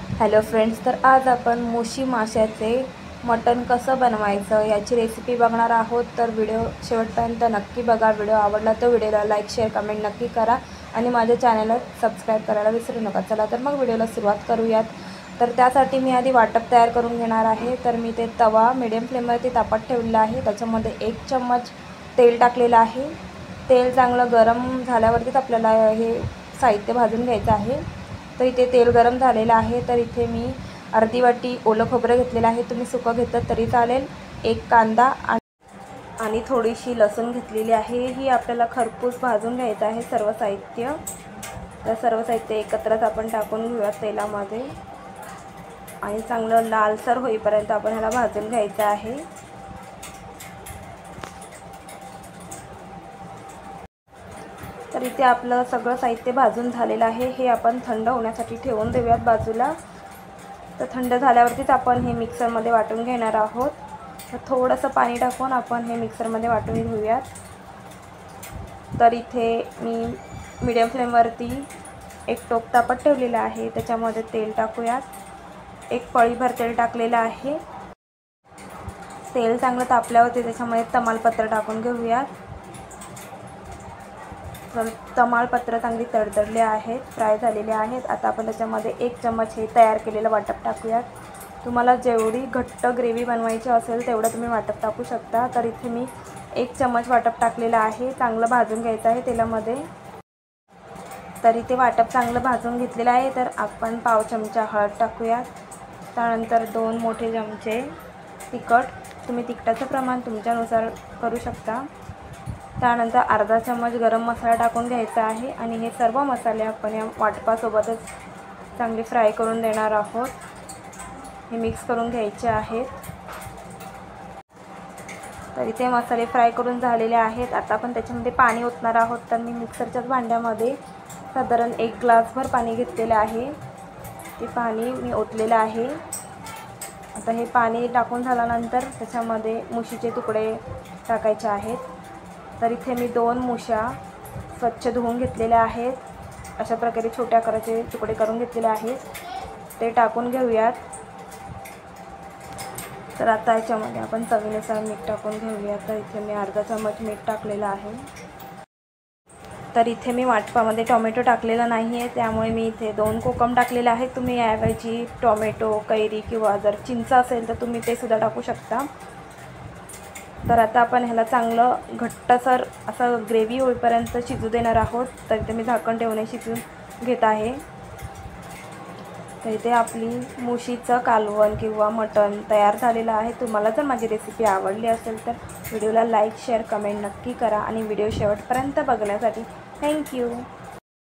Hello friends, तर आज आपण मुशी माशाचे मटण कसं बनवायचं याची रेसिपी बघणार आहोत। तर व्हिडिओ शेवटपर्यंत नक्की बघा। व्हिडिओ आवडला तर व्हिडिओला लाईक शेअर कमेंट नक्की करा आणि माझ्या चॅनलला सबस्क्राईब करायला विसरू नका। चला तर मग व्हिडिओला सुरुवात करूयात। तर त्यासाठी मी आधी वाटप तयार करून घेणार आहे। तर मी ते तवा मीडियम फ्लेमवरती तापत ठेवलेला आहे। त्याच्यामध्ये 1 चम्मच तेल टाकलेलं आहे। तेल चांगलं गरम झाल्यावरतीच आपल्याला हे साहित्य भाजून घ्यायचं आहे। तर इथे तेल गरम झालेलं आहे। तर इथे मी अर्धी वाटी ओलं खोबरं घेतलेलं आहे, तुम्ही सुकं घेतलं तरी चालेल। 1 कांदा आणि थोडीशी लसूण घेतलेली आहे। ही आपल्याला खरपूस भाजून घ्यायचं आहे सर्व साहित्य। तर सर्व साहित्य एकत्रच आपण टाकून घेऊया तेलामध्ये आणि चांगलं लालसर होईपर्यंत आपण ह्याला भाजून घ्यायचं आहे। तर इथे आपलं सगळं साहित्य भाजून झालेलं आहे। हे आपण थंड होण्यासाठी ठेवून देऊयात बाजूला। तर थंड झाल्यावरतीच आपण हे मिक्सरमध्ये वाटून घेणार आहोत। तर थोडंसं पाणी टाकून आपण हे मिक्सरमध्ये वाटून घेऊयात। तर इथे मी मीडियम फ्लेमवरती एक टोप तापत ठेवलेला आहे, त्याच्यामध्ये तेल टाकूयात। 1 पळीभर तेल टाकलेलं आहे। तेल चांगलं तापल्यावरती त्याच्यामध्ये तमालपत्र टाकून घेऊयात। तर तमालपत्र चांगली तडतडले आहेत, फ्राय झालेले आहेत। आता आपण त्याच्यामध्ये 1 चम्मच हे तयार केलेलं वाटप टाकूयात। तुम्हाला जेवढी घट्ट ग्रेव्ही बनवायची असेल तेवढं तुम्ही वाटप टाकू शकता। तर इथे मी 1 चम्मच वाटप टाकलेलं आहे। चांगलं भाजून घ्यायचं आहे तेलामध्ये। तर इथे वाटप चांगलं भाजून घेतलेलं आहे। तर आपण पाव चमचा हळद टाकूयात। त्यानंतर 2 मोठे चमचे तिखट, तुम्ही तिखटाचं प्रमाण तुमच्यानुसार करू शकता। त्यानंतर अर्धा चम्मच गरम मसाला टाकून घ्यायचा आहे आणि हे सर्व मसाले आपण या वाटपासोबतच चांगले फ्राय करून देणार आहोत। हे मिक्स करून घ्यायचे आहेत। तर इथे मसाले फ्राय करून झालेले आहेत। आता आपण त्याच्यामध्ये पाणी ओतणार आहोत। तर मी मिक्सरच्याच भांड्यामध्ये साधारण 1 ग्लासभर पाणी घेतलेलं आहे। ते पाणी मी ओतलेलं आहे। आता हे पाणी टाकून झाल्यानंतर त्याच्यामध्ये मुशीचे तुकडे टाकायचे आहेत। तर इथे मी 2 मुशा स्वच्छ धुवून घेतलेल्या आहेत। अशा प्रकारे छोट्या आकाराचे तुकडे करून घेतलेले आहेत, ते टाकून घेऊयात। तर आता याच्यामध्ये आपण चवीनुसार मीठ टाकून घेऊया। तर इथे मी अर्धा चम्मच मीठ टाकलेलं आहे। तर इथे मी वाटपामध्ये टोमॅटो टाकलेला नाही आहे, त्यामुळे मी इथे 2 कोकम टाकलेले आहेत। तुम्ही याऐवजी टोमॅटो, कैरी किंवा जर चिंच असेल तर तुम्ही ते सुद्धा टाकू शकता। तर आता आपण ह्याला चांगलं घट्टसर असं ग्रेव्ही होईपर्यंत शिजू देणार आहोत। तर इथे मी झाकण ठेवून शिजून घेत आहे। तर इथे आपली मुशीचं कालवण किंवा मटण तयार झालेलं आहे। तुम्हाला जर माझी रेसिपी आवडली असेल तर व्हिडिओला लाईक शेअर कमेंट नक्की करा आणि व्हिडिओ शेवटपर्यंत बघण्यासाठी थँक्यू।